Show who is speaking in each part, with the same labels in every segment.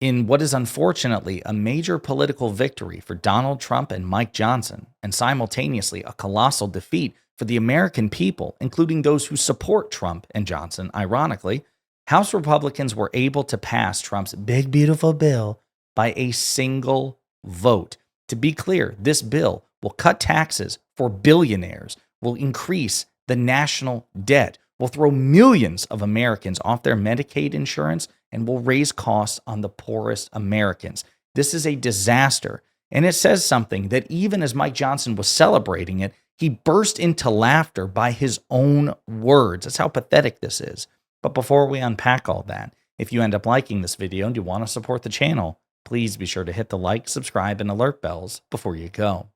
Speaker 1: in what is unfortunately a major political victory for Donald Trump and Mike Johnson, and simultaneously a colossal defeat for the American people, including those who support Trump and Johnson, ironically, House Republicans were able to pass Trump's big, beautiful bill by a single vote. To be clear, this bill will cut taxes for billionaires, will increase the national debt, will throw millions of Americans off their Medicaid insurance, and will raise costs on the poorest Americans. This is a disaster. And it says something that even as Mike Johnson was celebrating it, he burst into laughter by his own words. That's how pathetic this is. But before we unpack all that, if you end up liking this video and you want to support the channel, please be sure to hit the like, subscribe, and alert bells before you go.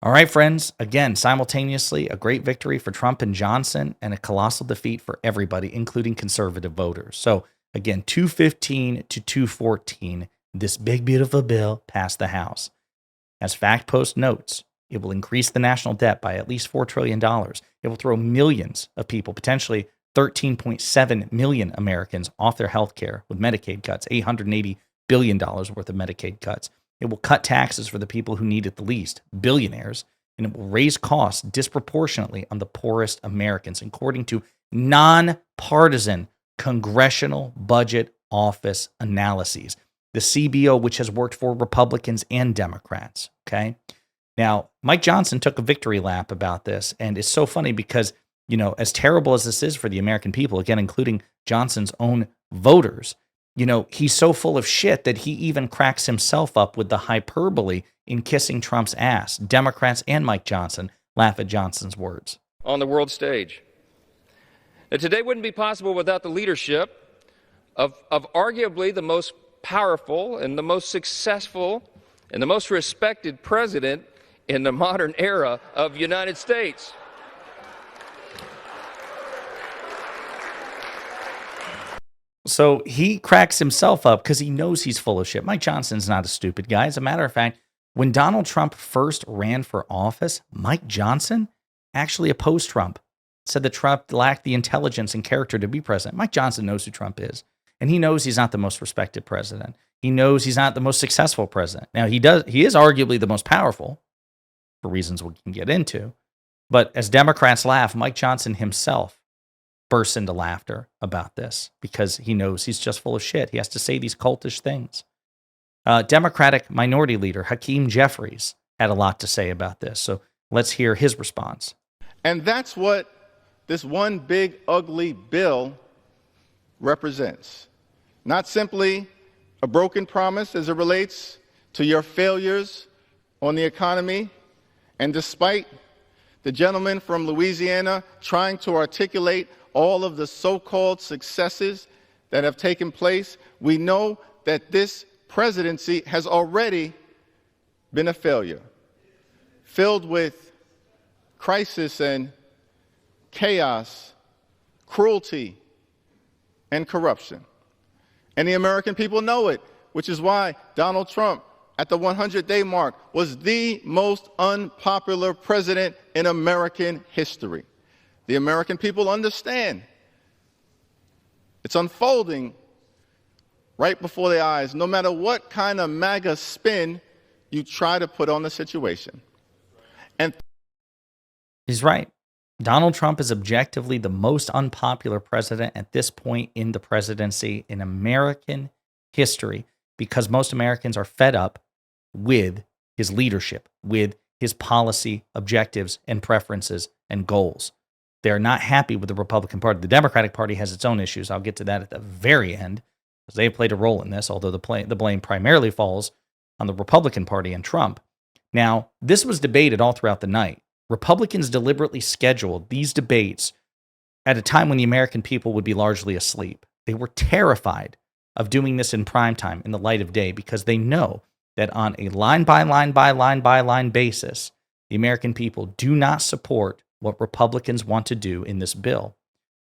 Speaker 1: All right, friends, again, simultaneously, a great victory for Trump and Johnson and a colossal defeat for everybody, including conservative voters. So again, 215 to 214, this big, beautiful bill passed the House. As FactPost notes, it will increase the national debt by at least $4 trillion. It will throw millions of people, potentially 13.7 million Americans, off their health care with Medicaid cuts, $880 billion worth of Medicaid cuts. It will cut taxes for the people who need it the least, billionaires, and it will raise costs disproportionately on the poorest Americans, according to nonpartisan Congressional Budget Office analyses, the CBO, which has worked for Republicans and Democrats. Okay. Now, Mike Johnson took a victory lap about this, and it's so funny because, you know, as terrible as this is for the American people, again, including Johnson's own voters, you know, he's so full of shit that he even cracks himself up with the hyperbole in kissing Trump's ass. Democrats and Mike Johnson laugh at Johnson's words.
Speaker 2: On the world stage. That today wouldn't be possible without the leadership of arguably the most powerful and the most successful and the most respected president in the modern era of the United States.
Speaker 1: So he cracks himself up because he knows he's full of shit. Mike Johnson's not a stupid guy. As a matter of fact, when Donald Trump first ran for office, Mike Johnson actually opposed Trump, said that Trump lacked the intelligence and character to be president. Mike Johnson knows who Trump is, and he knows he's not the most respected president. He knows he's not the most successful president. Now, he is arguably the most powerful, for reasons we can get into. But as Democrats laugh, Mike Johnson himself bursts into laughter about this because he knows he's just full of shit. He has to say these cultish things. Democratic Minority Leader Hakeem Jeffries had a lot to say about this. So let's hear his response.
Speaker 3: And that's what this one big, ugly bill represents. Not simply a broken promise as it relates to your failures on the economy. And despite the gentleman from Louisiana trying to articulate all of the so-called successes that have taken place, we know that this presidency has already been a failure, filled with crisis and chaos, cruelty, and corruption. And the American people know it, which is why Donald Trump, at the 100-day mark, was the most unpopular president in American history. The American people understand. It's unfolding right before their eyes, no matter what kind of MAGA spin you try to put on the situation. And
Speaker 1: he's right. Donald Trump is objectively the most unpopular president at this point in the presidency in American history because most Americans are fed up with his leadership, with his policy objectives and preferences and goals. They're not happy with the Republican Party. The Democratic Party has its own issues. I'll get to that at the very end because they played a role in this, although the blame primarily falls on the Republican Party and Trump. Now, this was debated all throughout the night. Republicans deliberately scheduled these debates at a time when the American people would be largely asleep. They were terrified of doing this in prime time in the light of day because they know that on a line by line by line by line basis, the American people do not support what Republicans want to do in this bill.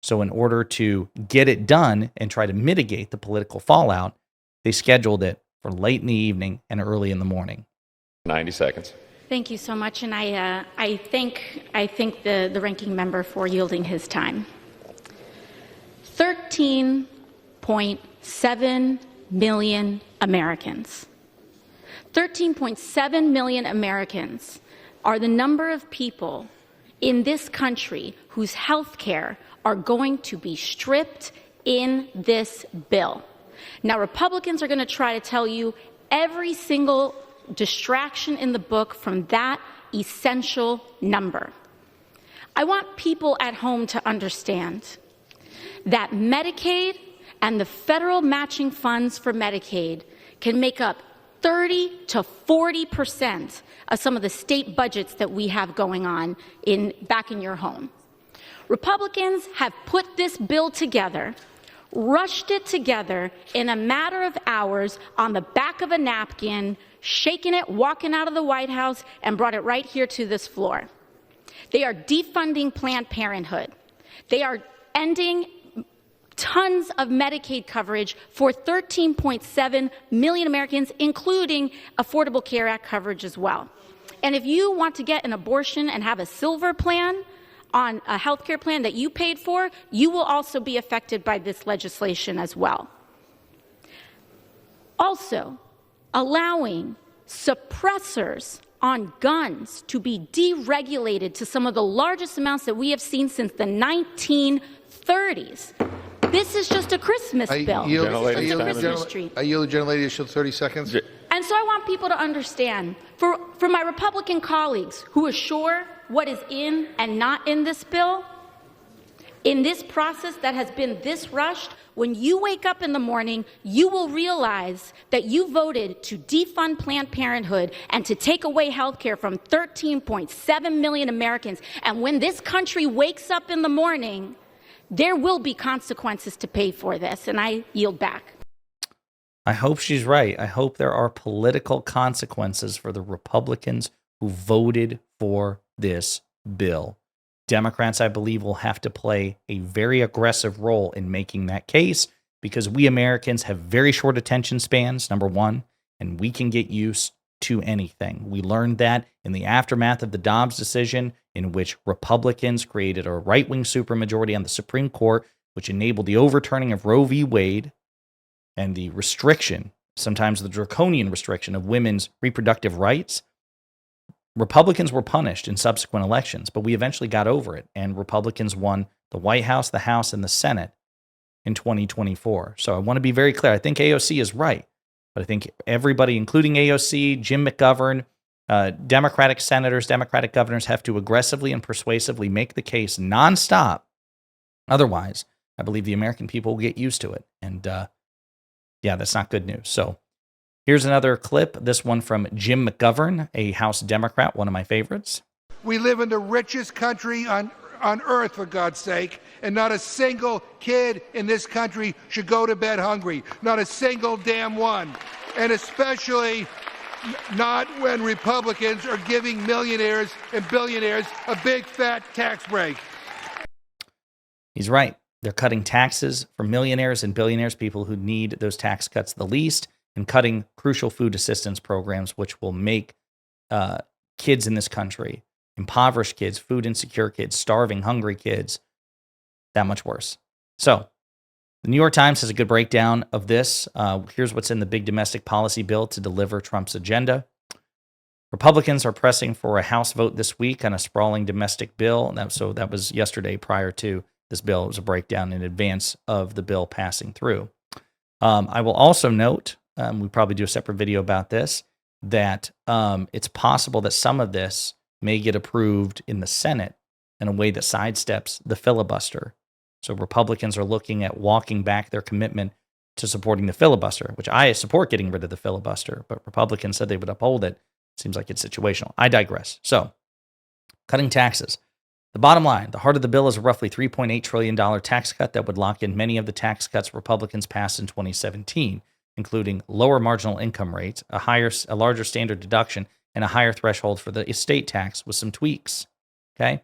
Speaker 1: So in order to get it done and try to mitigate the political fallout, they scheduled it for late in the evening and early in the morning.
Speaker 2: 90 seconds.
Speaker 4: Thank you so much, and I thank the ranking member for yielding his time. $13.7 million Americans. 13.7 million Americans are the number of people in this country whose health care are going to be stripped in this bill. Now, Republicans are going to try to tell you every single distraction in the book from that essential number. I want people at home to understand that Medicaid and the federal matching funds for Medicaid can make up 30 to 40% of some of the state budgets that we have going on back in your home. Republicans have put this bill together, rushed it together in a matter of hours on the back of a napkin, shaking it, walking out of the White House, and brought it right here to this floor. They are defunding Planned Parenthood. They are ending tons of Medicaid coverage for 13.7 million Americans, including Affordable Care Act coverage as well. And if you want to get an abortion and have a silver plan on a health care plan that you paid for, you will also be affected by this legislation as well. Also, allowing suppressors on guns to be deregulated to some of the largest amounts that we have seen since the 1930s. This is just a Christmas bill. This is just a Christmas tree.
Speaker 5: I yield the gentlelady to 30 seconds.
Speaker 4: And so I want people to understand, for my Republican colleagues who are sure what is in and not in this bill, in this process that has been this rushed, when you wake up in the morning, you will realize that you voted to defund Planned Parenthood and to take away health care from 13.7 million Americans. And when this country wakes up in the morning, there will be consequences to pay for this. And I yield back.
Speaker 1: I hope she's right. I hope there are political consequences for the Republicans who voted for this bill. Democrats, I believe, will have to play a very aggressive role in making that case because we Americans have very short attention spans, number one, and we can get used to anything. We learned that in the aftermath of the Dobbs decision, in which Republicans created a right-wing supermajority on the Supreme Court, which enabled the overturning of Roe v. Wade and the restriction, sometimes the draconian restriction of women's reproductive rights. Republicans were punished in subsequent elections, but we eventually got over it, and Republicans won the White House, the House, and the Senate in 2024. So I want to be very clear. I think AOC is right, but I think everybody, including AOC, Jim McGovern, Democratic senators, Democratic governors have to aggressively and persuasively make the case nonstop. Otherwise, I believe the American people will get used to it. And yeah, that's not good news. So here's another clip, this one from Jim McGovern, a House Democrat, one of my favorites.
Speaker 6: We live in the richest country on earth, for God's sake, and not a single kid in this country should go to bed hungry. Not a single damn one. And especially not when Republicans are giving millionaires and billionaires a big fat tax break.
Speaker 1: He's right. They're cutting taxes for millionaires and billionaires, people who need those tax cuts the least, and cutting crucial food assistance programs, which will make kids in this country, impoverished kids, food insecure kids, starving, hungry kids, that much worse. So the New York Times has a good breakdown of this. Here's what's in the big domestic policy bill to deliver Trump's agenda. Republicans are pressing for a House vote this week on a sprawling domestic bill. That was yesterday prior to this bill. It was a breakdown in advance of the bill passing through. I will also note, we probably do a separate video about this, that it's possible that some of this may get approved in the Senate in a way that sidesteps the filibuster. So Republicans are looking at walking back their commitment to supporting the filibuster, which I support getting rid of the filibuster, but Republicans said they would uphold it. Seems like it's situational. I digress. So, cutting taxes. The bottom line, the heart of the bill is a roughly $3.8 trillion tax cut that would lock in many of the tax cuts Republicans passed in 2017, including lower marginal income rates, a larger standard deduction, and a higher threshold for the estate tax with some tweaks. Okay?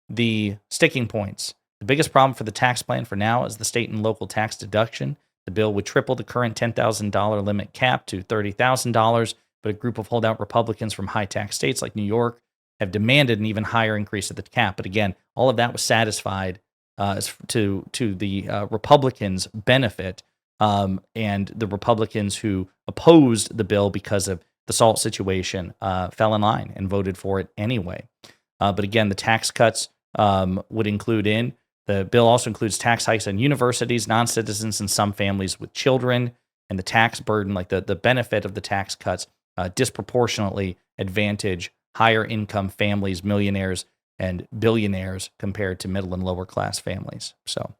Speaker 1: The sticking points. The biggest problem for the tax plan for now is the state and local tax deduction. The bill would triple the current $10,000 limit cap to $30,000, but a group of holdout Republicans from high tax states like New York have demanded an even higher increase of the cap. But again, all of that was satisfied to the Republicans' benefit and the Republicans who opposed the bill because of the SALT situation fell in line and voted for it anyway. But again, the tax cuts would include the bill also includes tax hikes on universities, non-citizens, and some families with children. And the tax burden, like the benefit of the tax cuts, disproportionately advantage higher income families, millionaires, and billionaires compared to middle and lower class families. So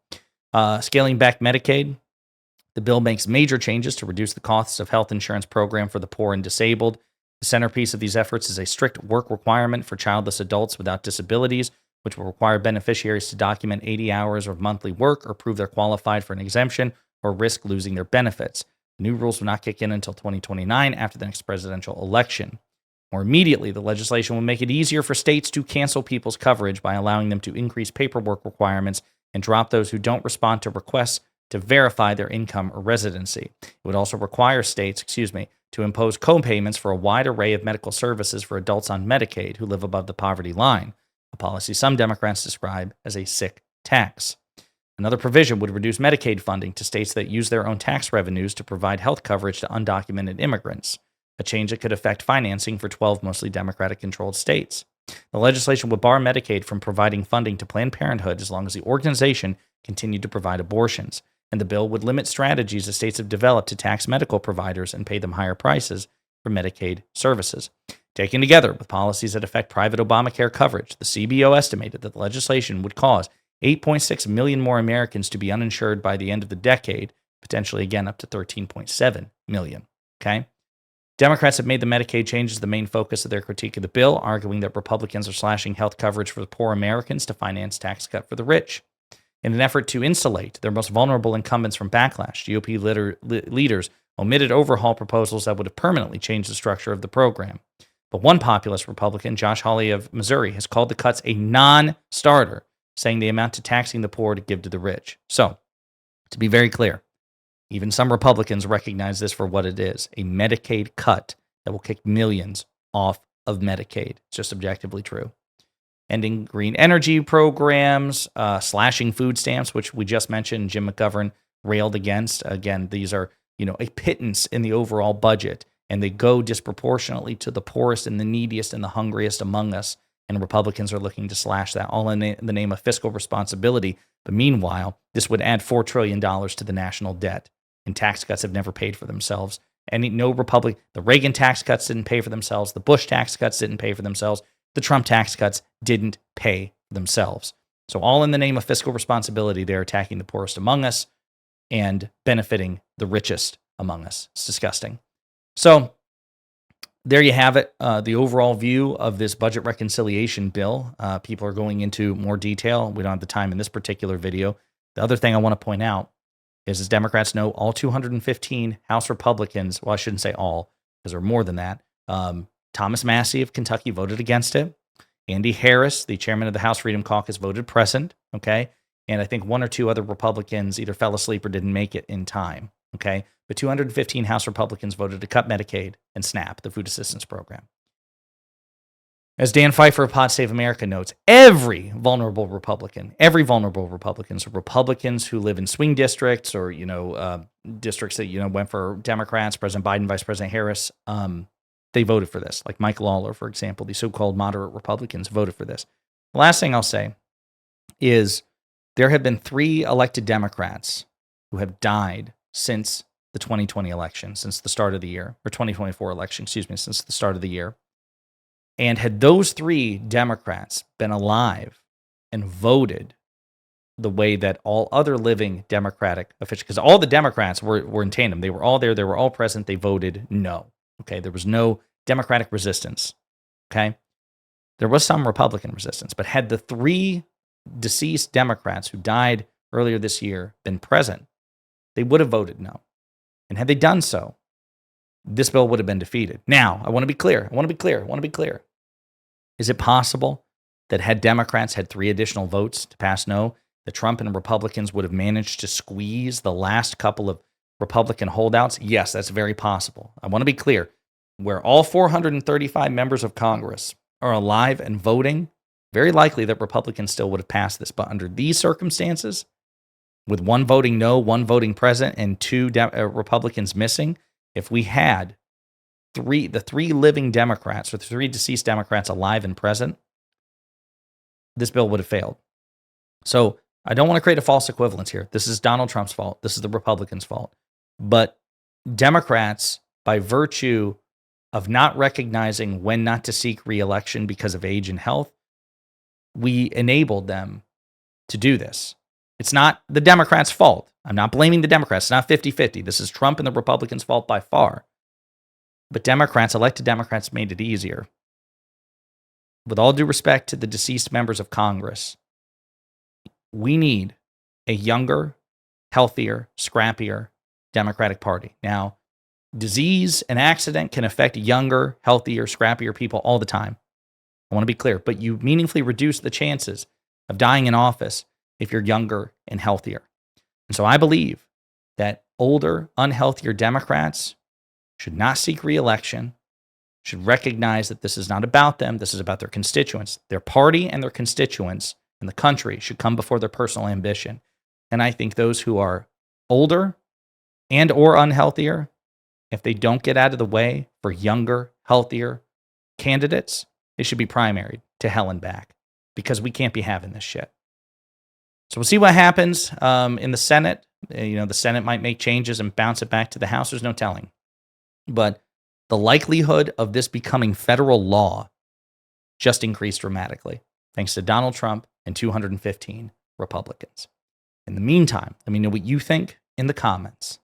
Speaker 1: scaling back Medicaid, the bill makes major changes to reduce the costs of health insurance program for the poor and disabled. The centerpiece of these efforts is a strict work requirement for childless adults without disabilities, which will require beneficiaries to document 80 hours of monthly work or prove they're qualified for an exemption or risk losing their benefits. The new rules will not kick in until 2029 after the next presidential election. More immediately, the legislation will make it easier for states to cancel people's coverage by allowing them to increase paperwork requirements and drop those who don't respond to requests to verify their income or residency. It would also require states, to impose co-payments for a wide array of medical services for adults on Medicaid who live above the poverty line, a policy some Democrats describe as a sick tax. Another provision would reduce Medicaid funding to states that use their own tax revenues to provide health coverage to undocumented immigrants, a change that could affect financing for 12 mostly Democratic-controlled states. The legislation would bar Medicaid from providing funding to Planned Parenthood as long as the organization continued to provide abortions, and the bill would limit strategies that states have developed to tax medical providers and pay them higher prices for Medicaid services. Taken together with policies that affect private Obamacare coverage, the CBO estimated that the legislation would cause 8.6 million more Americans to be uninsured by the end of the decade, potentially again up to 13.7 million. Okay? Democrats have made the Medicaid changes the main focus of their critique of the bill, arguing that Republicans are slashing health coverage for the poor Americans to finance tax cut for the rich. In an effort to insulate their most vulnerable incumbents from backlash, GOP leaders omitted overhaul proposals that would have permanently changed the structure of the program. But one populist Republican, Josh Hawley of Missouri, has called the cuts a non-starter, saying they amount to taxing the poor to give to the rich. So, to be very clear, even some Republicans recognize this for what it is, a Medicaid cut that will kick millions off of Medicaid. It's just objectively true. Ending green energy programs, slashing food stamps, which we just mentioned, Jim McGovern railed against. Again, these are, a pittance in the overall budget, and they go disproportionately to the poorest and the neediest and the hungriest among us. And Republicans are looking to slash that, all in the name of fiscal responsibility. But meanwhile, this would add $4 trillion to the national debt, and tax cuts have never paid for themselves. The Reagan tax cuts didn't pay for themselves. The Bush tax cuts didn't pay for themselves. The Trump tax cuts didn't pay themselves. So all in the name of fiscal responsibility, they're attacking the poorest among us and benefiting the richest among us. It's disgusting. So there you have it, the overall view of this budget reconciliation bill. People are going into more detail. We don't have the time in this particular video. The other thing I want to point out is, as Democrats know, all 215 House Republicans, well, I shouldn't say all, because there are more than that, Thomas Massie of Kentucky voted against it. Andy Harris, the chairman of the House Freedom Caucus, voted present, okay? And I think one or two other Republicans either fell asleep or didn't make it in time, okay? But 215 House Republicans voted to cut Medicaid and SNAP, the food assistance program. As Dan Pfeiffer of Pod Save America notes, every vulnerable Republican, so Republicans who live in swing districts or, districts that, went for Democrats, President Biden, Vice President Harris, they voted for this. Like Mike Lawler, for example, the so-called moderate Republicans voted for this. The last thing I'll say is there have been 3 elected Democrats who have died since the 2020 election, since the start of the year, or 2024 election, since the start of the year. And had those 3 Democrats been alive and voted the way that all other living Democratic officials, because all the Democrats were in tandem, they were all there, they were all present, they voted no. Okay, there was no Democratic resistance. Okay, there was some Republican resistance, but had the 3 deceased Democrats who died earlier this year been present, they would have voted no. And had they done so, this bill would have been defeated. Now, I want to be clear. Is it possible that had Democrats had 3 additional votes to pass no, that Trump and Republicans would have managed to squeeze the last couple of Republican holdouts? Yes, that's very possible. I want to be clear. Where all 435 members of Congress are alive and voting, very likely that Republicans still would have passed this. But under these circumstances, with one voting no, one voting present, and two Republicans missing, if we had the three living Democrats or the three deceased Democrats alive and present, this bill would have failed. So I don't want to create a false equivalence here. This is Donald Trump's fault. This is the Republicans' fault. But Democrats, by virtue of not recognizing when not to seek re-election because of age and health, we enabled them to do this. It's not the Democrats' fault. I'm not blaming the Democrats. It's not 50-50. This is Trump and the Republicans' fault by far. But elected Democrats made it easier. With all due respect to the deceased members of Congress, we need a younger, healthier, scrappier Democratic Party. Now, disease and accident can affect younger, healthier, scrappier people all the time. I want to be clear, but you meaningfully reduce the chances of dying in office if you're younger and healthier. And so I believe that older, unhealthier Democrats should not seek re-election, should recognize that this is not about them, this is about their constituents. Their party and their constituents and the country should come before their personal ambition. And I think those who are older and or unhealthier, if they don't get out of the way for younger, healthier candidates, they should be primaried to hell and back, because we can't be having this shit. So we'll see what happens in the Senate. The Senate might make changes and bounce it back to the House. There's no telling. But the likelihood of this becoming federal law just increased dramatically, thanks to Donald Trump and 215 Republicans. In the meantime, let me know what you think in the comments.